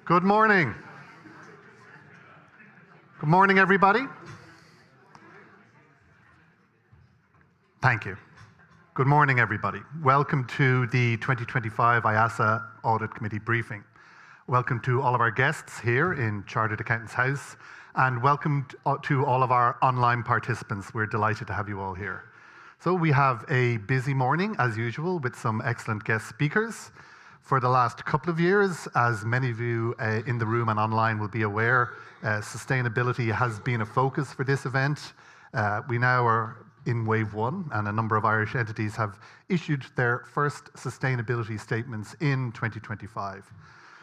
Good morning. Good morning, everybody. Thank you. Good morning, everybody. Welcome to the 2025 IAASA Audit Committee briefing. Welcome to all of our guests here in Chartered Accountants House, and welcome to all of our online participants. We're delighted to have you all here. So we have a busy morning, as usual, with some excellent guest speakers. For the last couple of years, as many of you in the room and online will be aware, sustainability has been a focus for this event. We now are in wave one, and a number of Irish entities have issued their first sustainability statements in 2025.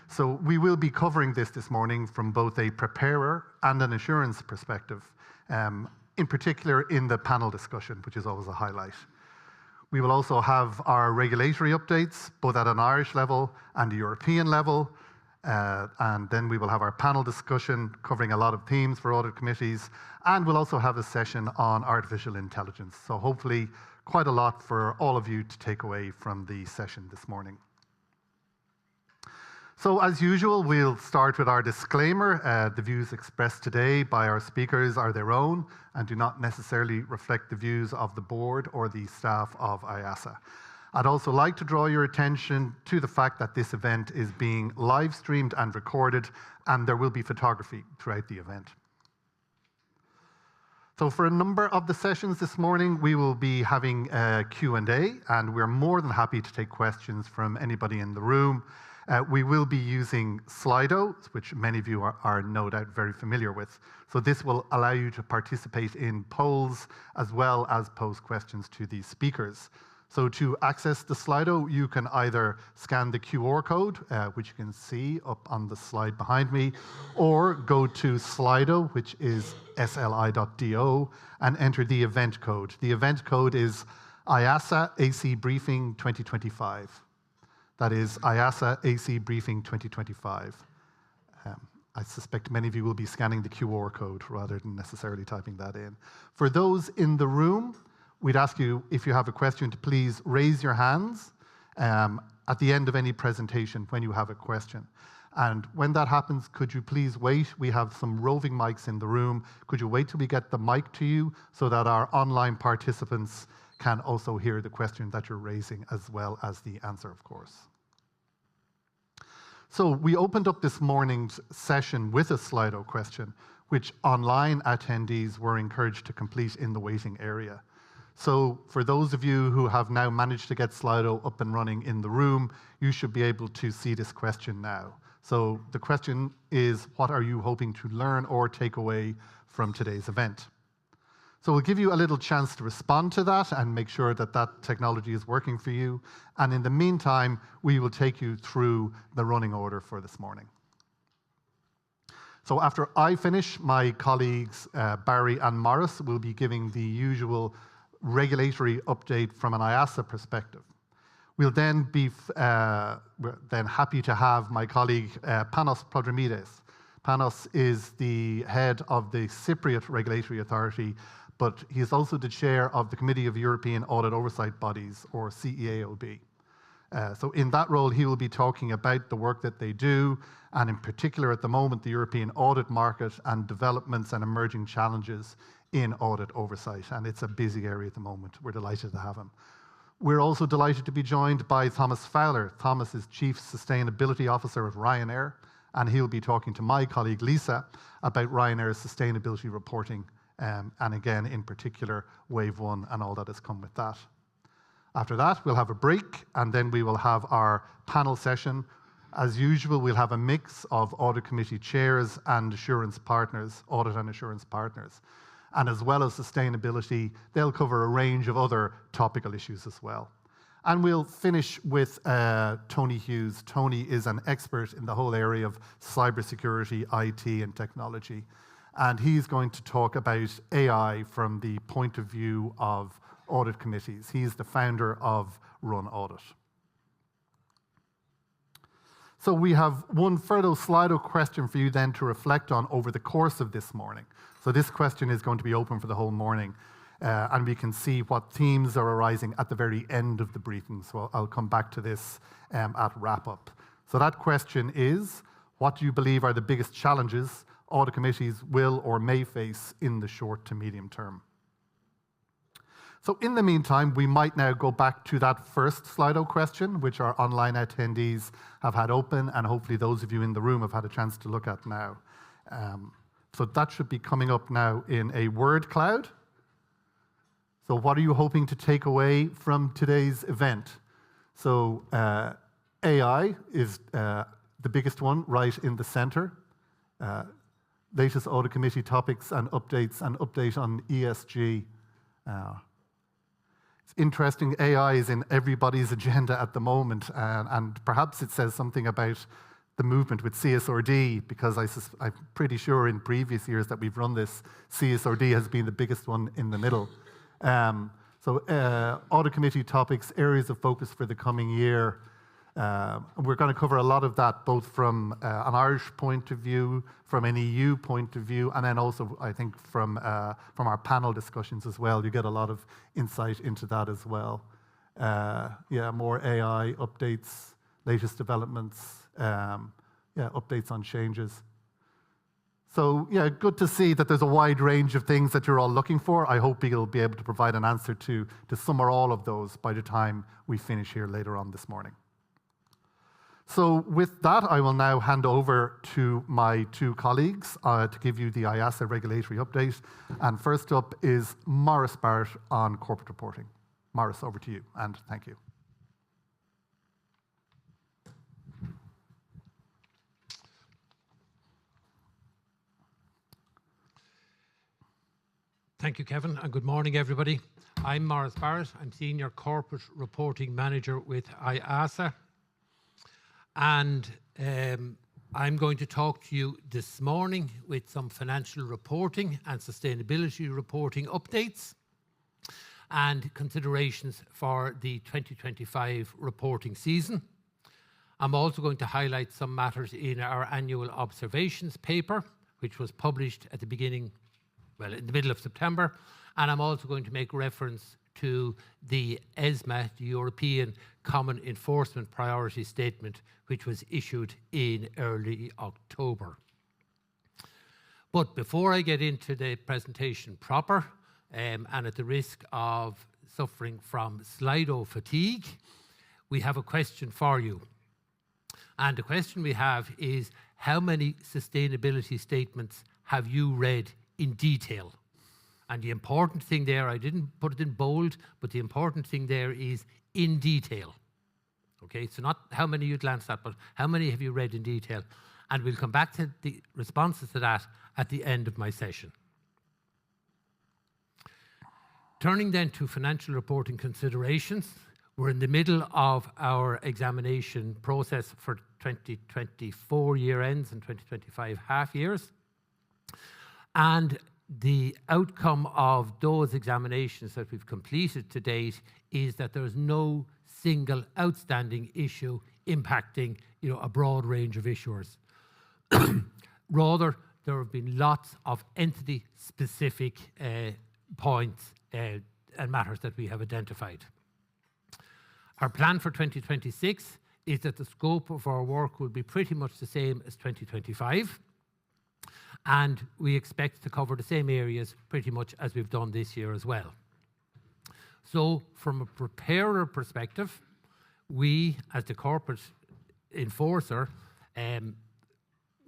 So we will be covering this morning from both a preparer and an assurance perspective, in particular in the panel discussion, which is always a highlight. We will also have our regulatory updates, both at an Irish level and a European level, and then we will have our panel discussion covering a lot of themes for audit committees, and we'll also have a session on artificial intelligence. So hopefully quite a lot for all of you to take away from the session this morning. So as usual, we'll start with our disclaimer. The views expressed today by our speakers are their own and do not necessarily reflect the views of the board or the staff of IAASA. I'd also like to draw your attention to the fact that this event is being live streamed and recorded, and there will be photography throughout the event. So for a number of the sessions this morning, we will be having a Q&A, and we're more than happy to take questions from anybody in the room. We will be using Slido, which many of you are no doubt very familiar with. So this will allow you to participate in polls as well as pose questions to the speakers. So to access the Slido, you can either scan the QR code, which you can see up on the slide behind me, or go to Slido, which is sli.do, and enter the event code. The event code is IAASA AC Briefing 2025. That is IAASA AC Briefing 2025. I suspect many of you will be scanning the QR code rather than necessarily typing that in. For those in the room, we'd ask you, if you have a question, to please raise your hands at the end of any presentation when you have a question. And when that happens, could you please wait? We have some roving mics in the room. Could you wait till we get the mic to you so that our online participants can also hear the question that you're raising as well as the answer, of course. So we opened up this morning's session with a Slido question, which online attendees were encouraged to complete in the waiting area. So for those of you who have now managed to get Slido up and running in the room, you should be able to see this question now. So the question is, what are you hoping to learn or take away from today's event? So we'll give you a little chance to respond to that and make sure that that technology is working for you. And in the meantime, we will take you through the running order for this morning. So after I finish, my colleagues Barry and Maurice will be giving the usual regulatory update from an IAASA perspective. We'll then be happy to have my colleague Panos Prodromides. Panos is the head of the Cypriot Regulatory Authority, but he is also the chair of the Committee of European Audit Oversight Bodies, or CEAOB. So in that role, he will be talking about the work that they do, and in particular at the moment, the European audit market and developments and emerging challenges in audit oversight. And it's a busy area at the moment. We're delighted to have him. We're also delighted to be joined by Thomas Fowler. Thomas is Chief Sustainability Officer at Ryanair, and he'll be talking to my colleague Lisa about Ryanair's sustainability reporting, and again, in particular, Wave 1 and all that has come with that. After that, we'll have a break, and then we will have our panel session. As usual, we'll have a mix of audit committee chairs and assurance partners, audit and assurance partners. And as well as sustainability, they'll cover a range of other topical issues as well. And we'll finish with Tony Hughes. Tony is an expert in the whole area of cybersecurity, IT, and technology. And he's going to talk about AI from the point of view of audit committees. He's the founder of Run Audit. So we have one further Slido question for you then to reflect on over the course of this morning. So this question is going to be open for the whole morning. And we can see what themes are arising at the very end of the briefing. So I'll come back to this at wrap-up. So that question is, What do you believe are the biggest challenges audit committees will or may face in the short to medium term? So in the meantime, we might now go back to that first Slido question, which our online attendees have had open, and hopefully those of you in the room have had a chance to look at now. So that should be coming up now in a word cloud. So what are you hoping to take away from today's event? So AI is the biggest one, right in the center. Latest audit committee topics and updates, and update on ESG. It's interesting, AI is in everybody's agenda at the moment, and perhaps it says something about the movement with CSRD, because I'm pretty sure in previous years that we've run this, CSRD has been the biggest one in the middle. So audit committee topics, areas of focus for the coming year. We're going to cover a lot of that, both from an Irish point of view, from an EU point of view, and then also, I think, from our panel discussions as well. You get a lot of insight into that as well. Yeah, more AI updates, latest developments, updates on changes. So yeah, good to see that there's a wide range of things that you're all looking for. I hope you'll be able to provide an answer to some or all of those by the time we finish here later on this morning. So with that, I will now hand over to my two colleagues to give you the IAASA regulatory update. And first up is Maurice Barrett on corporate reporting. Maurice, over to you, and thank you. Thank you, Kevin, and good morning, everybody. I'm Maurice Barrett. I'm Senior Corporate Reporting Manager with IAASA. And I'm going to talk to you this morning with some financial reporting and sustainability reporting updates and considerations for the 2025 reporting season. I'm also going to highlight some matters in our annual observations paper, which was published at the beginning, well, in the middle of September. And I'm also going to make reference to the ESMA, the European Common Enforcement Priority Statement, which was issued in early October. But before I get into the presentation proper, and at the risk of suffering from Slido fatigue, we have a question for you. And the question we have is, how many sustainability statements have you read in detail? And the important thing there, I didn't put it in bold, but the important thing there is in detail. Okay, so not how many you glanced at, but how many have you read in detail? And we'll come back to the responses to that at the end of my session. Turning then to financial reporting considerations, we're in the middle of our examination process for 2024 year ends and 2025 half years. And the outcome of those examinations that we've completed to date is that there's no single outstanding issue impacting, a broad range of issuers. Rather, there have been lots of entity-specific points and matters that we have identified. Our plan for 2026 is that the scope of our work will be pretty much the same as 2025. And we expect to cover the same areas pretty much as we've done this year as well. So from a preparer perspective, we, as the corporate enforcer,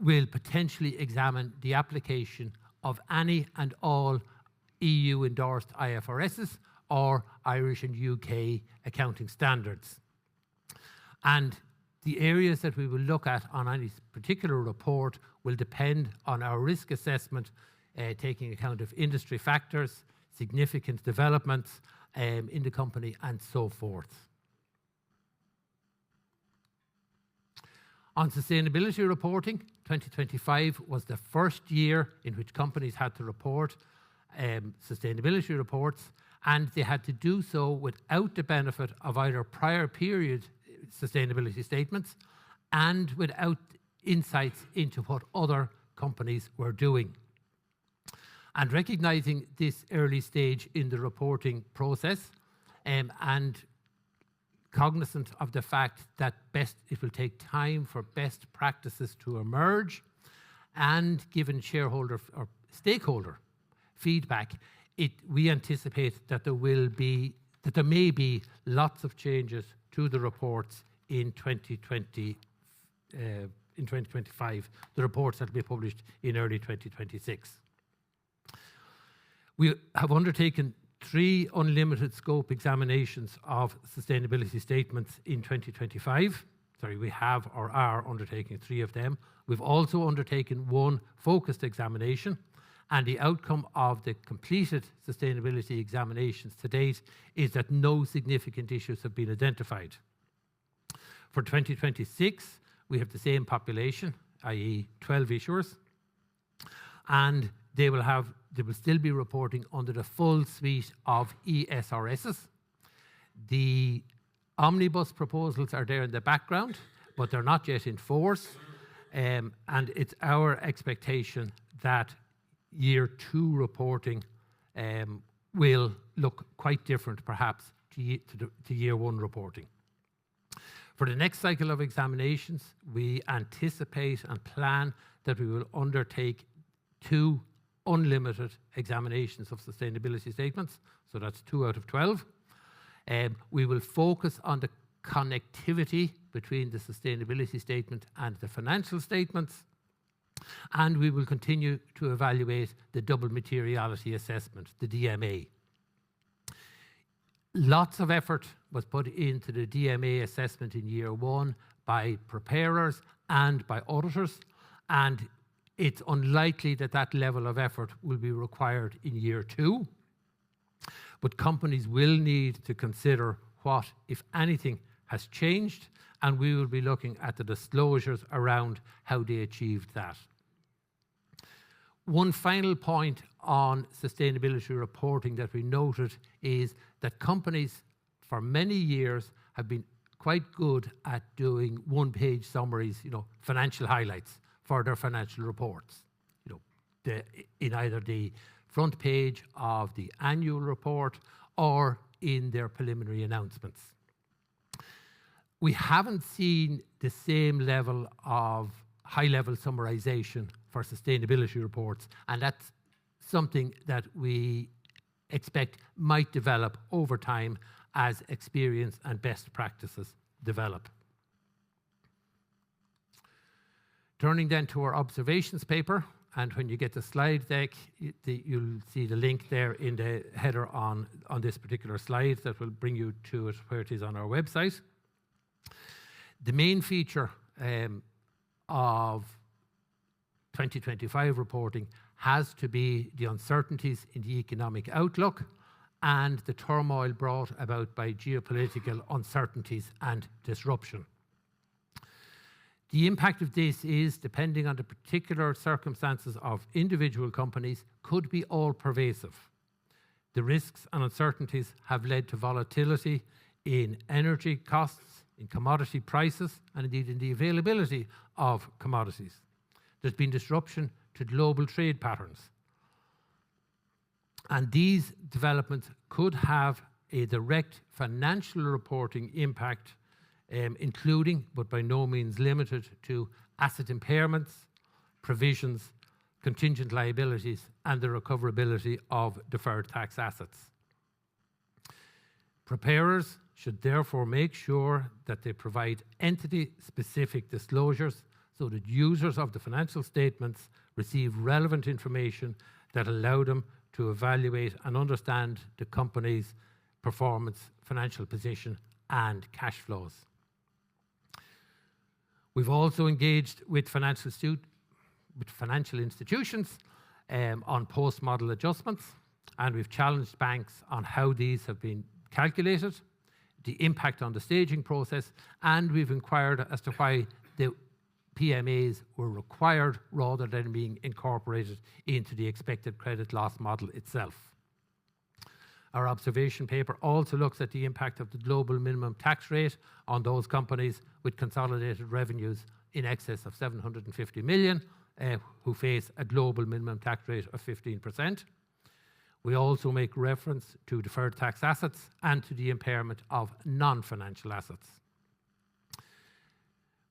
will potentially examine the application of any and all EU-endorsed IFRSs or Irish and UK accounting standards. And the areas that we will look at on any particular report will depend on our risk assessment, taking account of industry factors, significant developments in the company, and so forth. On sustainability reporting, 2025 was the first year in which companies had to report sustainability reports, and they had to do so without the benefit of either prior period sustainability statements and without insights into what other companies were doing. And recognizing this early stage in the reporting process and cognizant of the fact that it will take time for best practices to emerge, and given shareholder or stakeholder feedback, we anticipate that there may be lots of changes to the reports in 2025, the reports that will be published in early 2026. We have undertaken 3 unlimited scope examinations of sustainability statements in 2025. We have or are undertaking 3 of them. We've also undertaken 1 focused examination, and the outcome of the completed sustainability examinations to date is that no significant issues have been identified. For 2026, we have the same population, i.e. 12 issuers, and they will still be reporting under the full suite of ESRSs. The omnibus proposals are there in the background, but they're not yet in force, and it's our expectation that year 2 reporting will look quite different perhaps to year 1 reporting. For the next cycle of examinations, we anticipate and plan that we will undertake 2 unlimited examinations of sustainability statements, so that's 2 out of 12. We will focus on the connectivity between the sustainability statement and the financial statements, and we will continue to evaluate the double materiality assessment, the DMA. Lots of effort was put into the DMA assessment in year 1 by preparers and by auditors, and it's unlikely that that level of effort will be required in year 2. But companies will need to consider what, if anything, has changed, and we will be looking at the disclosures around how they achieved that. One final point on sustainability reporting that we noted is that companies for many years have been quite good at doing 1-page summaries, financial highlights for their financial reports, in either the front page of the annual report or in their preliminary announcements. We haven't seen the same level of high-level summarization for sustainability reports, and that's something that we expect might develop over time as experience and best practices develop. Turning then to our observations paper, and when you get the slide deck, you'll see the link there in the header on this particular slide that will bring you to it where it is on our website. The main feature of 2025 reporting has to be the uncertainties in the economic outlook and the turmoil brought about by geopolitical uncertainties and disruption. The impact of this is, depending on the particular circumstances of individual companies, could be all pervasive. The risks and uncertainties have led to volatility in energy costs, in commodity prices, and indeed in the availability of commodities. There's been disruption to global trade patterns. And these developments could have a direct financial reporting impact, including, but by no means limited to, asset impairments, provisions, contingent liabilities, and the recoverability of deferred tax assets. Preparers should therefore make sure that they provide entity-specific disclosures so that users of the financial statements receive relevant information that allow them to evaluate and understand the company's performance, financial position, and cash flows. We've also engaged with financial institutions on post-model adjustments, and we've challenged banks on how these have been calculated, the impact on the staging process, and we've inquired as to why the PMAs were required rather than being incorporated into the expected credit loss model itself. Our observation paper also looks at the impact of the global minimum tax rate on those companies with consolidated revenues in excess of 750 million who face a global minimum tax rate of 15%. We also make reference to deferred tax assets and to the impairment of non-financial assets.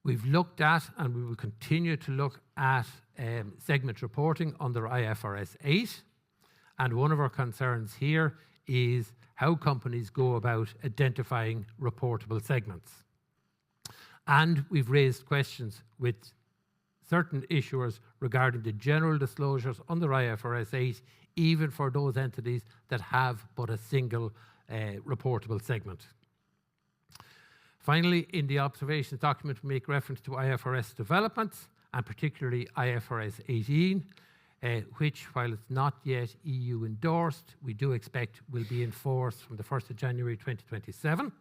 We've looked at, and we will continue to look at, segment reporting under IFRS 8. And one of our concerns here is how companies go about identifying reportable segments. And we've raised questions with certain issuers regarding the general disclosures under IFRS 8, even for those entities that have but a single reportable segment. Finally, in the observations document, we make reference to IFRS developments, and particularly IFRS 18, which, while it's not yet EU endorsed, we do expect will be enforced from the 1st of January 2027.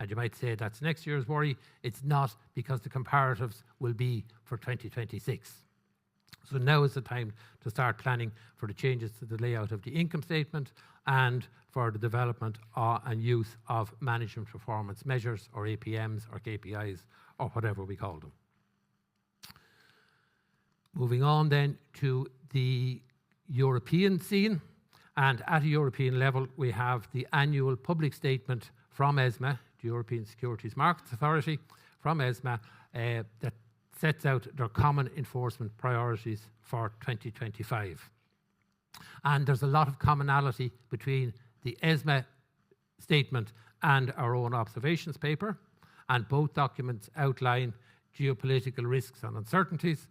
And you might say that's next year's worry. It's not, because the comparatives will be for 2026. So now is the time to start planning for the changes to the layout of the income statement and for the development and use of management performance measures, or APMs, or KPIs, or whatever we call them. Moving on then to the European scene. And at a European level, we have the annual public statement from ESMA, the European Securities Markets Authority, from ESMA, that sets out their common enforcement priorities for 2025. And there's a lot of commonality between the ESMA statement and our own observations paper, and both documents outline geopolitical risks and uncertainties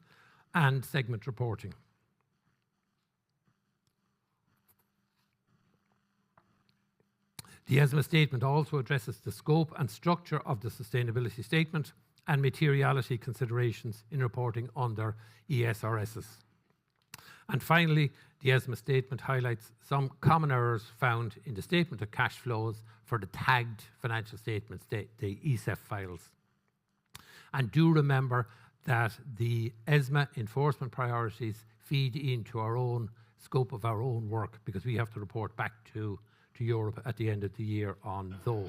and segment reporting. The ESMA statement also addresses the scope and structure of the sustainability statement and materiality considerations in reporting under ESRSs. And finally, the ESMA statement highlights some common errors found in the statement of cash flows for the tagged financial statements, the ESEF files. And do remember that the ESMA enforcement priorities feed into our own scope of our own work, because we have to report back to Europe at the end of the year on those.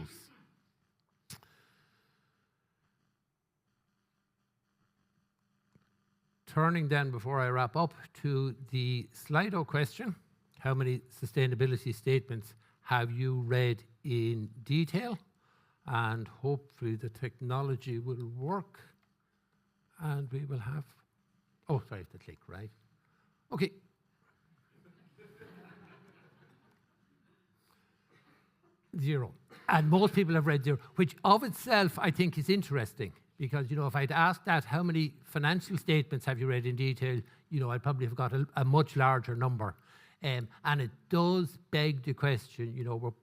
Turning then, before I wrap up, to the Slido question: how many sustainability statements have you read in detail? And hopefully the technology will work and we will have, oh, sorry, the click, right? Okay. Zero. And most people have read zero, which of itself I think is interesting, because, you know, if I'd asked that, how many financial statements have you read in detail, you know, I'd probably have got a much larger number. And it does beg the question, you know,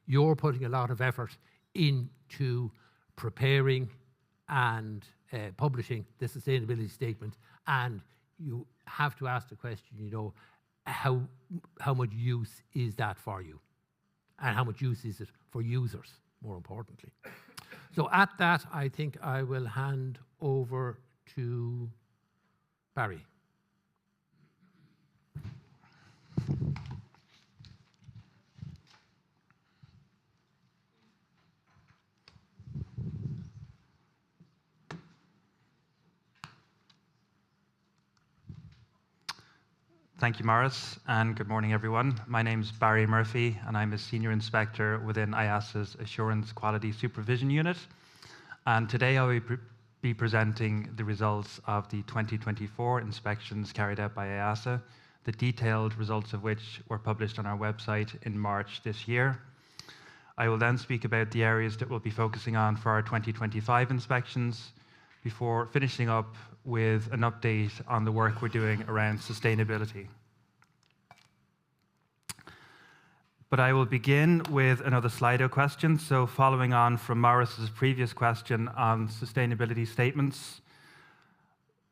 you're putting a lot of effort into preparing and publishing the sustainability statement, and you have to ask the question, you know, how much use is that for you? And how much use is it for users, more importantly? So at that, I think I will hand over to Barry. Thank you, Maurice, and good morning, everyone. My name is Barry Murphy, and I'm a Senior Inspector within IAASA's Assurance Quality Supervision Unit. And today I will be presenting the results of the 2024 inspections carried out by IAASA, the detailed results of which were published on our website in March this year. I will then speak about the areas that we'll be focusing on for our 2025 inspections, before finishing up with an update on the work we're doing around sustainability. But I will begin with another Slido question. So following on from Maurice's previous question on sustainability statements,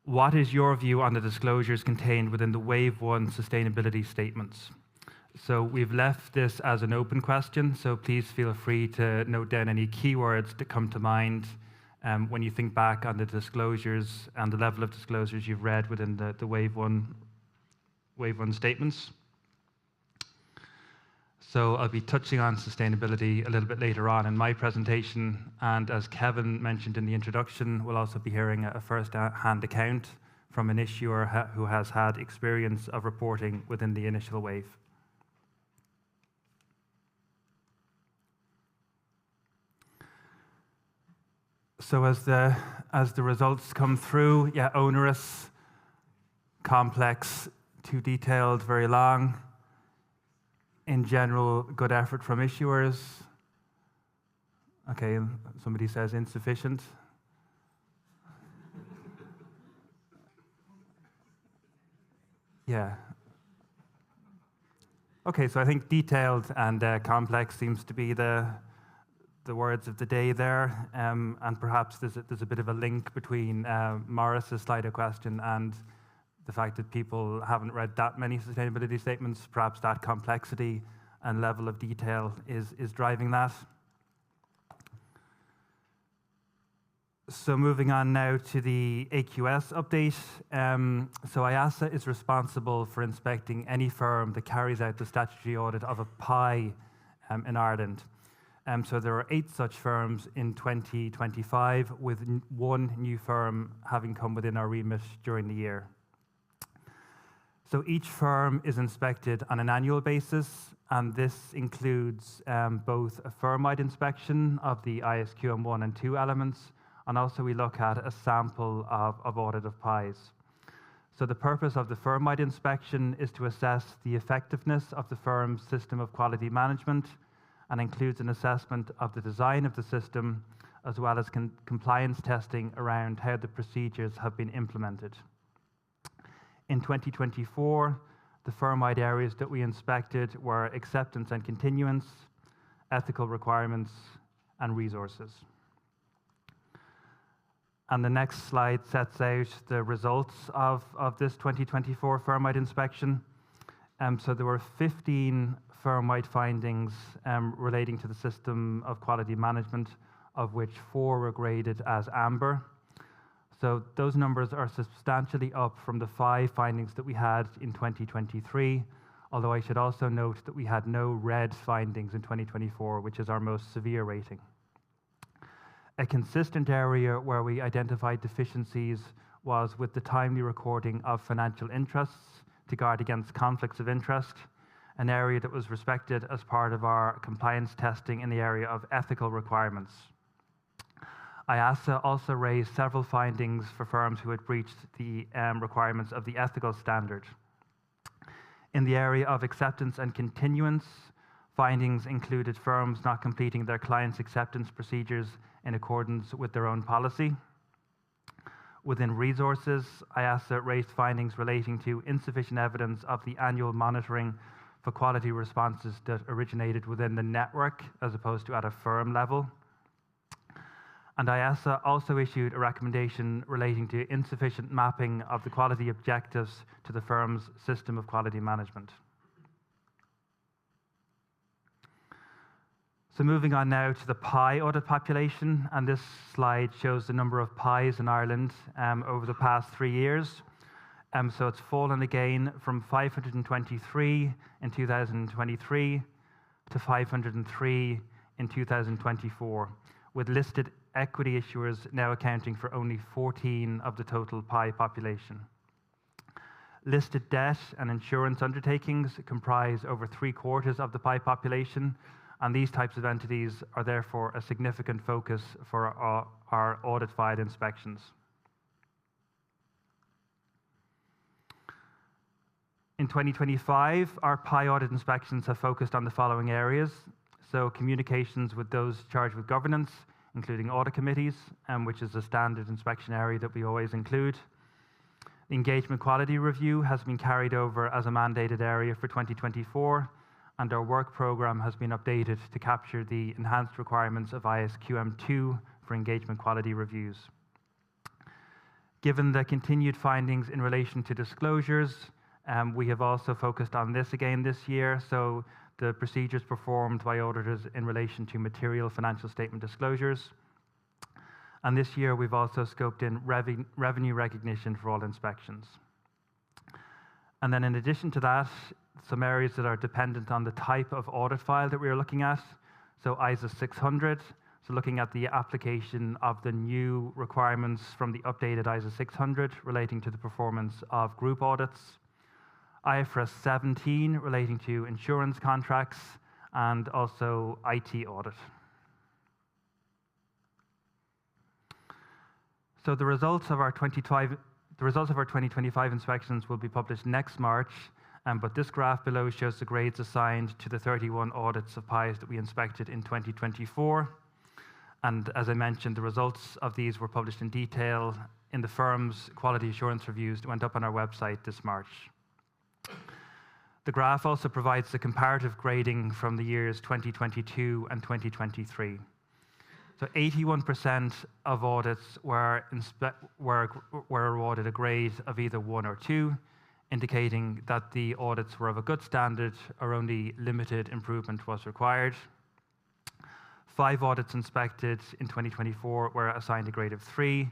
what is your view on the disclosures contained within the Wave 1 sustainability statements? So we've left this as an open question, so please feel free to note down any keywords that come to mind when you think back on the disclosures and the level of disclosures you've read within the Wave 1 statements. So I'll be touching on sustainability a little bit later on in my presentation, and as Kevin mentioned in the introduction, we'll also be hearing a first-hand account from an issuer who has had experience of reporting within the initial wave. So as the results come through, yeah, onerous, complex, too detailed, very long. In general, good effort from issuers. Okay, somebody says insufficient. Yeah. Okay, so I think detailed and complex seems to be the words of the day there, and perhaps there's a bit of a link between Maurice's Slido question and the fact that people haven't read that many sustainability statements. Perhaps that complexity and level of detail is driving that. So moving on now to the AQS update. So IAASA is responsible for inspecting any firm that carries out the statutory audit of a PI in Ireland. So there are 8 such firms in 2025, with 1 new firm having come within our remit during the year. So each firm is inspected on an annual basis, and this includes both a firm-wide inspection of the ISQM 1 and 2 elements, and also we look at a sample of audit of PIs. So the purpose of the firm-wide inspection is to assess the effectiveness of the firm's system of quality management, and includes an assessment of the design of the system, as well as compliance testing around how the procedures have been implemented. In 2024, the firm-wide areas that we inspected were acceptance and continuance, ethical requirements, and resources. And the next slide sets out the results of this 2024 firm-wide inspection. So there were 15 firm-wide findings relating to the system of quality management, of which 4 were graded as amber. So those numbers are substantially up from the 5 findings that we had in 2023, although I should also note that we had no red findings in 2024, which is our most severe rating. A consistent area where we identified deficiencies was with the timely recording of financial interests to guard against conflicts of interest, an area that was respected as part of our compliance testing in the area of ethical requirements. IAASA also raised several findings for firms who had breached the requirements of the ethical standard. In the area of acceptance and continuance, findings included firms not completing their clients' acceptance procedures in accordance with their own policy. Within resources, IAASA raised findings relating to insufficient evidence of the annual monitoring for quality responses that originated within the network as opposed to at a firm level. And IAASA also issued a recommendation relating to insufficient mapping of the quality objectives to the firm's system of quality management. So moving on now to the PI audit population, and this slide shows the number of PIs in Ireland over the past 3 years. So it's fallen again from 523 in 2023 to 503 in 2024, with listed equity issuers now accounting for only 14 of the total PI population. Listed debt and insurance undertakings comprise over 3/4 of the PI population, and these types of entities are therefore a significant focus for our audit file inspections. In 2025, our PI audit inspections have focused on the following areas. So communications with those charged with governance, including audit committees, which is a standard inspection area that we always include. The engagement quality review has been carried over as a mandated area for 2024, and our work program has been updated to capture the enhanced requirements of ISQM 2 for engagement quality reviews. Given the continued findings in relation to disclosures, we have also focused on this again this year. So the procedures performed by auditors in relation to material financial statement disclosures. And this year we've also scoped in revenue recognition for all inspections. And then in addition to that, some areas that are dependent on the type of audit file that we are looking at. So ISA 600, so looking at the application of the new requirements from the updated ISA 600 relating to the performance of group audits. IFRS 17 relating to insurance contracts, and also IT audit. So the results of our 2025 inspections will be published next March, but this graph below shows the grades assigned to the 31 audits of PIs that we inspected in 2024. And as I mentioned, the results of these were published in detail in the firm's quality assurance reviews that went up on our website this March. The graph also provides the comparative grading from the years 2022 and 2023. So 81% of audits were awarded a grade of either 1 or 2, indicating that the audits were of a good standard or only limited improvement was required. 5 audits inspected in 2024 were assigned a grade of 3,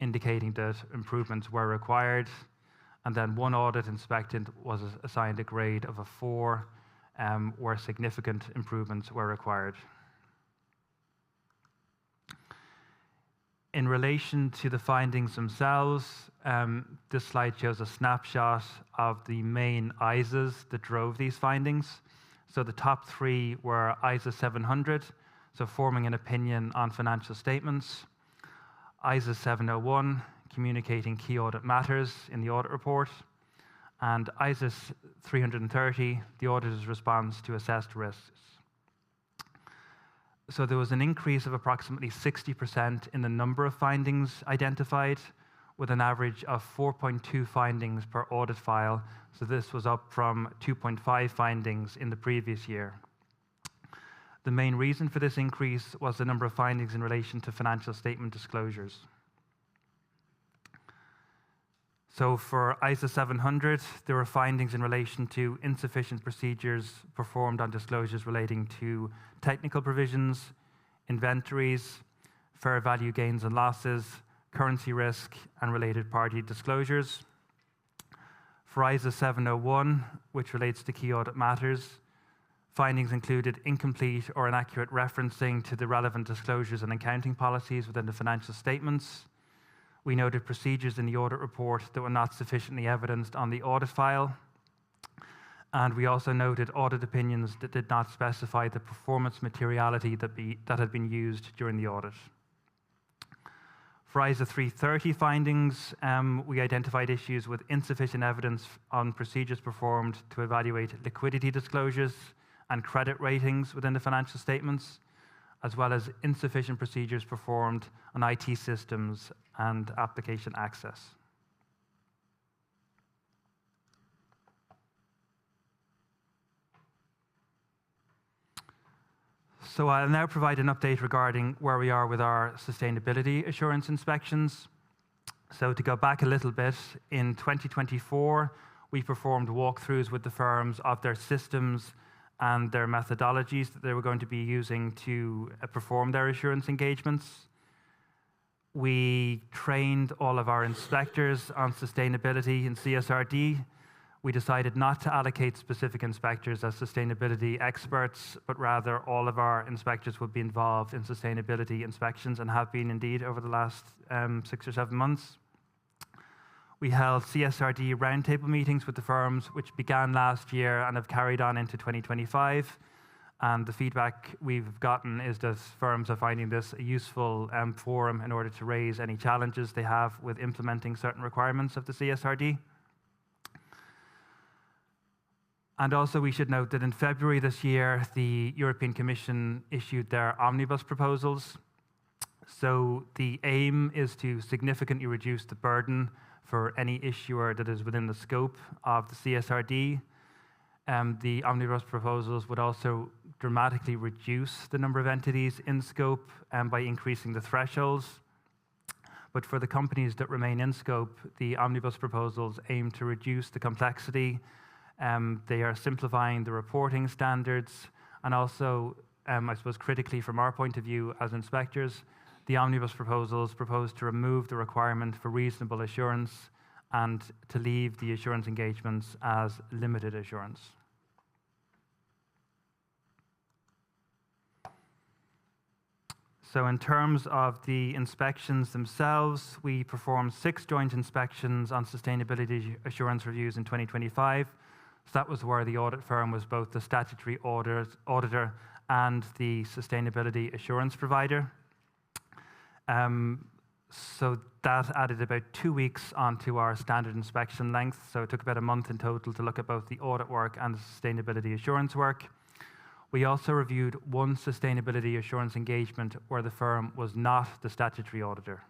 indicating that improvements were required. And then 1 audit inspected was assigned a grade of a 4, where significant improvements were required. In relation to the findings themselves, this slide shows a snapshot of the main IAASAs that drove these findings. So the top 3 were IAASA 700, so forming an opinion on financial statements, IAASA 701, communicating key audit matters in the audit report, and IAASA 330, the auditor's response to assessed risks. So there was an increase of approximately 60% in the number of findings identified, with an average of 4.2 findings per audit file. So this was up from 2.5 findings in the previous year. The main reason for this increase was the number of findings in relation to financial statement disclosures. So for IAASA 700, there were findings in relation to insufficient procedures performed on disclosures relating to technical provisions, inventories, fair value gains and losses, currency risk, and related party disclosures. For IAASA 701, which relates to key audit matters, findings included incomplete or inaccurate referencing to the relevant disclosures and accounting policies within the financial statements. We noted procedures in the audit report that were not sufficiently evidenced on the audit file. And we also noted audit opinions that did not specify the performance materiality that had been used during the audit. For IAASA 330 findings, we identified issues with insufficient evidence on procedures performed to evaluate liquidity disclosures and credit ratings within the financial statements, as well as insufficient procedures performed on IT systems and application access. So I'll now provide an update regarding where we are with our sustainability assurance inspections. So to go back a little bit, in 2024, we performed walkthroughs with the firms of their systems and their methodologies that they were going to be using to perform their assurance engagements. We trained all of our inspectors on sustainability and CSRD. We decided not to allocate specific inspectors as sustainability experts, but rather all of our inspectors would be involved in sustainability inspections and have been indeed over the last 6 or 7 months. We held CSRD roundtable meetings with the firms, which began last year and have carried on into 2025. And the feedback we've gotten is that firms are finding this a useful forum in order to raise any challenges they have with implementing certain requirements of the CSRD. And also we should note that in February this year, the European Commission issued their omnibus proposals. So the aim is to significantly reduce the burden for any issuer that is within the scope of the CSRD. The omnibus proposals would also dramatically reduce the number of entities in scope by increasing the thresholds. But for the companies that remain in scope, the omnibus proposals aim to reduce the complexity. They are simplifying the reporting standards, and also, I suppose critically from our point of view as inspectors, the omnibus proposals propose to remove the requirement for reasonable assurance and to leave the assurance engagements as limited assurance. So in terms of the inspections themselves, we performed 6 joint inspections on sustainability assurance reviews in 2025. So that was where the audit firm was both the statutory auditor and the sustainability assurance provider. So that added about 2 weeks onto our standard inspection length. So it took about a month in total to look at both the audit work and the sustainability assurance work. We also reviewed one sustainability assurance engagement where the firm was not the statutory auditor.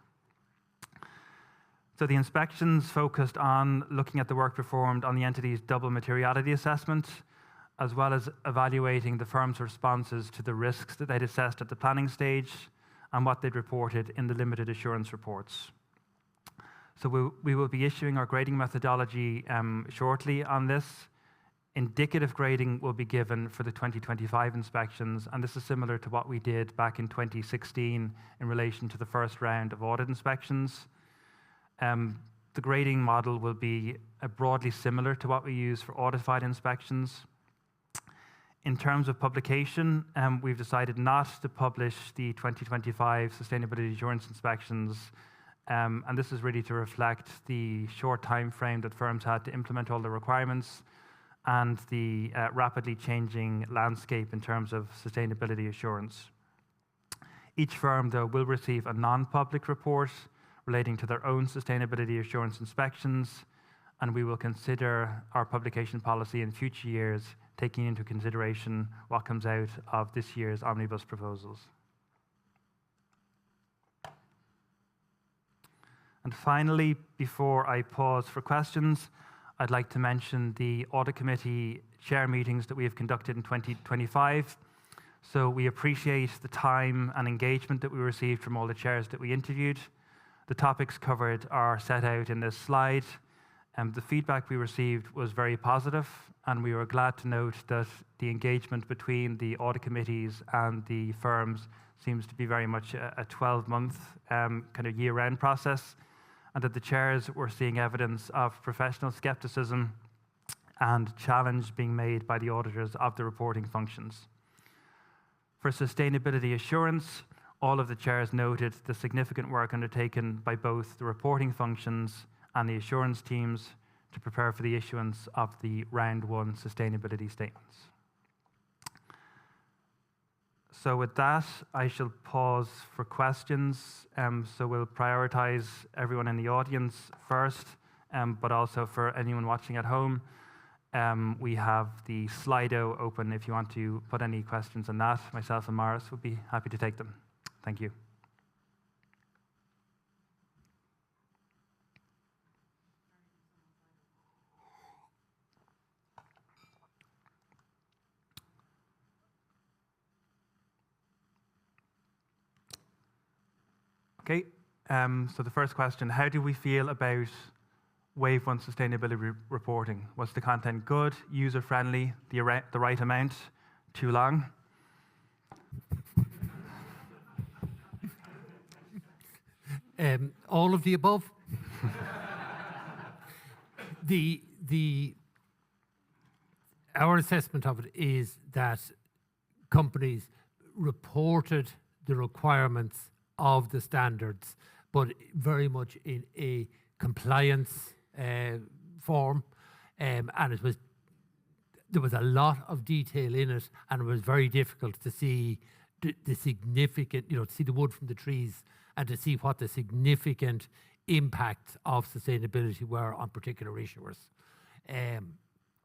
So the inspections focused on looking at the work performed on the entity's double materiality assessment, as well as evaluating the firm's responses to the risks that they'd assessed at the planning stage and what they'd reported in the limited assurance reports. So we will be issuing our grading methodology shortly on this. Indicative grading will be given for the 2025 inspections, and this is similar to what we did back in 2016 in relation to the first round of audit inspections. The grading model will be broadly similar to what we use for audited inspections. In terms of publication, we've decided not to publish the 2025 sustainability assurance inspections, and this is really to reflect the short time frame that firms had to implement all the requirements and the rapidly changing landscape in terms of sustainability assurance. Each firm, though, will receive a non-public report relating to their own sustainability assurance inspections, and we will consider our publication policy in future years, taking into consideration what comes out of this year's omnibus proposals. And finally, before I pause for questions, I'd like to mention the Audit Committee chair meetings that we have conducted in 2025. So we appreciate the time and engagement that we received from all the chairs that we interviewed. The topics covered are set out in this slide. The feedback we received was very positive, and we were glad to note that the engagement between the audit committees and the firms seems to be very much a 12-month kind of year-round process, and that the chairs were seeing evidence of professional skepticism and challenge being made by the auditors of the reporting functions. For sustainability assurance, all of the chairs noted the significant work undertaken by both the reporting functions and the assurance teams to prepare for the issuance of the Round 1 sustainability statements. So with that, I shall pause for questions. So we'll prioritize everyone in the audience first, but also for anyone watching at home. We have the Slido open if you want to put any questions on that. Myself and Maurice would be happy to take them. Thank you. Okay, so the first question, how do we feel about Wave 1 sustainability reporting? Was the content good, user-friendly, the right amount, too long? All of the above. Our assessment of it is that companies reported the requirements of the standards, but very much in a compliance form, and there was a lot of detail in it, and it was very difficult to see the significant, to see the wood from the trees and to see what the significant impacts of sustainability were on particular issuers,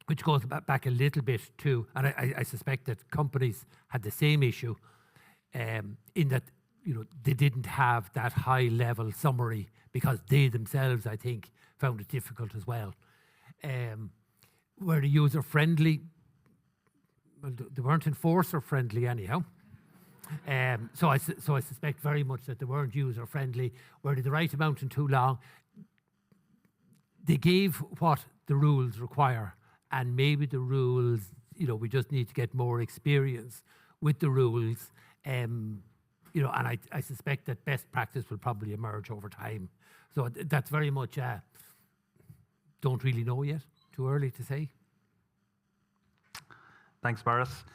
which goes back a little bit to, and I suspect that companies had the same issue in that they didn't have that high-level summary because they themselves, I think, found it difficult as well. Were the user-friendly? Well, they weren't enforcer-friendly anyhow. So I suspect very much that they weren't user-friendly. Were they the right amount and too long? They gave what the rules require, and maybe the rules, we just need to get more experience with the rules. And I suspect that best practice will probably emerge over time. So that's very much, don't really know yet, too early to say. Thanks, Maurice.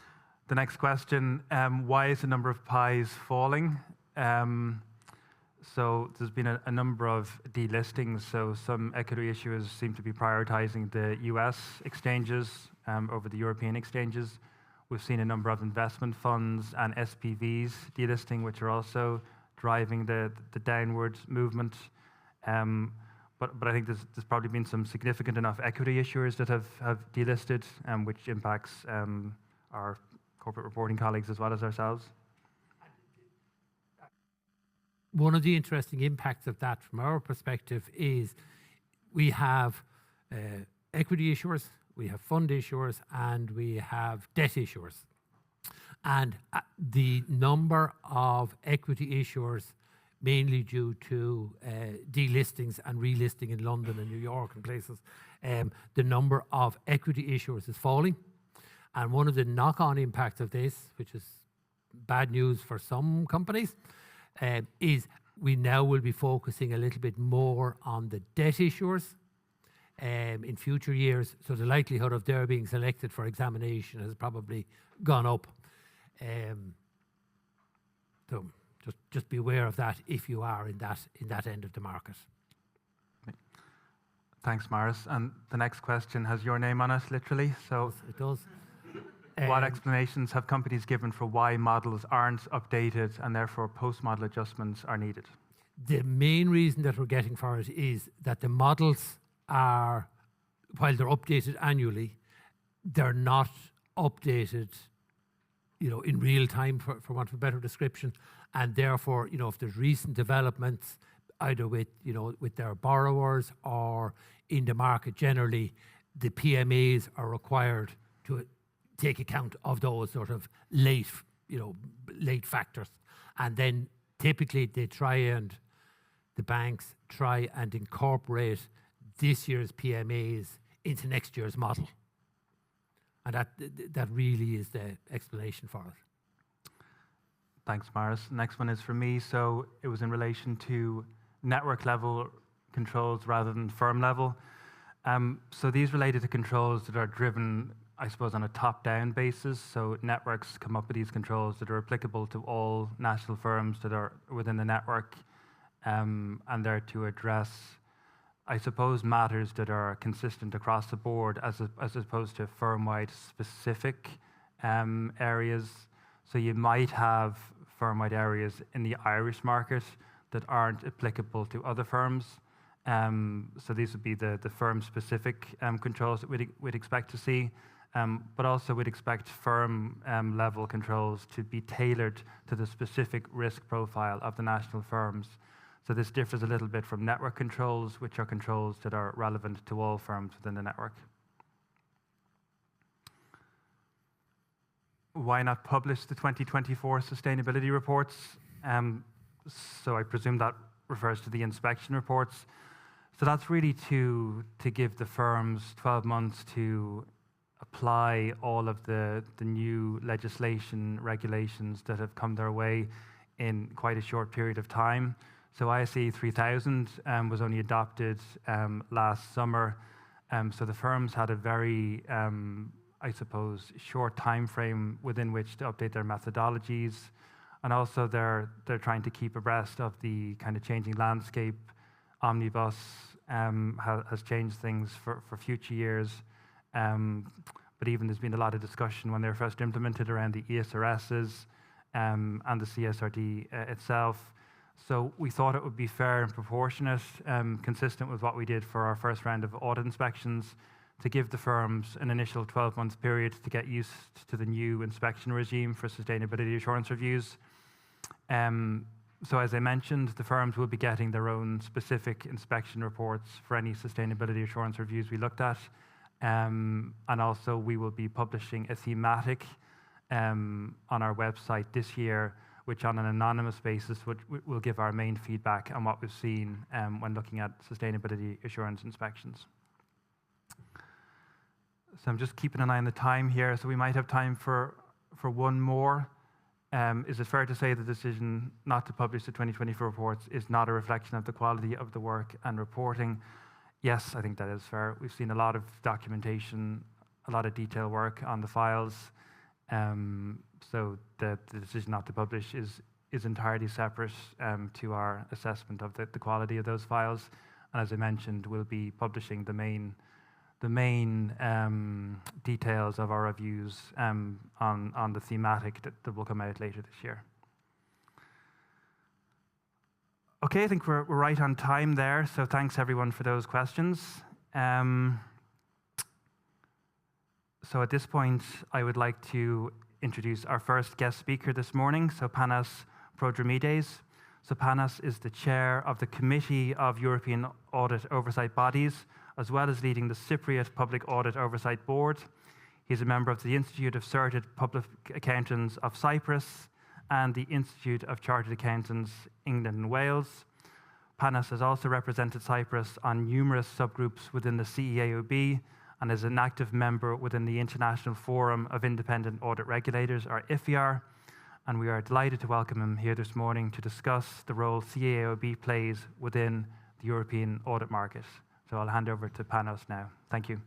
The next question, why is the number of pies falling? So there's been a number of delistings, so some equity issuers seem to be prioritizing the US exchanges over the European exchanges. We've seen a number of investment funds and SPVs delisting, which are also driving the downward movement. But I think there's probably been some significant enough equity issuers that have delisted, which impacts our corporate reporting colleagues as well as ourselves. One of the interesting impacts of that from our perspective is we have equity issuers, we have fund issuers, and we have debt issuers. And the number of equity issuers, mainly due to delistings and relisting in London and New York and places, the number of equity issuers is falling. And one of the knock-on impacts of this, which is bad news for some companies, is we now will be focusing a little bit more on the debt issuers in future years. So the likelihood of their being selected for examination has probably gone up. So just be aware of that if you are in that end of the market. Thanks, Maurice. And the next question has your name on it, literally. So it does. What explanations have companies given for why models aren't updated and therefore post-model adjustments are needed? The main reason that we're getting for it is that the models are, while they're updated annually, they're not updated, in real time, for want of a better description. And therefore, if there's recent developments, either with their borrowers or in the market generally, the PMAs are required to take account of those sort of late factors. And then typically the banks try and incorporate this year's PMAs into next year's model. And that really is the explanation for it. Thanks, Maurice. Next one is for me. So it was in relation to network level controls rather than firm level. So these related to controls that are driven, I suppose, on a top-down basis. So networks come up with these controls that are applicable to all national firms that are within the network, and they're to address, I suppose, matters that are consistent across the board as opposed to firm-wide specific areas. So you might have firm-wide areas in the Irish market that aren't applicable to other firms. So these would be the firm-specific controls that we'd expect to see. But also we'd expect firm level controls to be tailored to the specific risk profile of the national firms. So this differs a little bit from network controls, which are controls that are relevant to all firms within the network. Why not publish the 2024 sustainability reports? So I presume that refers to the inspection reports. So that's really to give the firms 12 months to apply all of the new legislation, regulations that have come their way in quite a short period of time. So IAASA 3000 was only adopted last summer. So the firms had a very, I suppose, short time frame within which to update their methodologies. And also they're trying to keep abreast of the kind of changing landscape. Omnibus has changed things for future years. But even there's been a lot of discussion when they were first implemented around the IAASAs and the CSRD itself. So we thought it would be fair and proportionate, consistent with what we did for our first round of audit inspections, to give the firms an initial 12-month period to get used to the new inspection regime for sustainability assurance reviews. So as I mentioned, the firms will be getting their own specific inspection reports for any sustainability assurance reviews we looked at. And also we will be publishing a thematic on our website this year, which on an anonymous basis will give our main feedback on what we've seen when looking at sustainability assurance inspections. So I'm just keeping an eye on the time here, so we might have time for one more. Is it fair to say the decision not to publish the 2024 reports is not a reflection of the quality of the work and reporting? Yes, I think that is fair. We've seen a lot of documentation, a lot of detail work on the files. So the decision not to publish is entirely separate to our assessment of the quality of those files. And as I mentioned, we'll be publishing the main details of our reviews on the thematic that will come out later this year. Okay, I think we're right on time there, so thanks everyone for those questions. So at this point, I would like to introduce our first guest speaker this morning, so Panos Prodromides. So Panos is the chair of the Committee of European Audit Oversight Bodies, as well as leading the Cypriot Public Audit Oversight Board. He's a member of the Institute of Certified Public Accountants of Cyprus and the Institute of Chartered Accountants, England and Wales. Panos has also represented Cyprus on numerous subgroups within the CEAOB and is an active member within the International Forum of Independent Audit Regulators, or IFIAR, and we are delighted to welcome him here this morning to discuss the role CEAOB plays within the European audit market. So I'll hand over to Panos now. Thank you.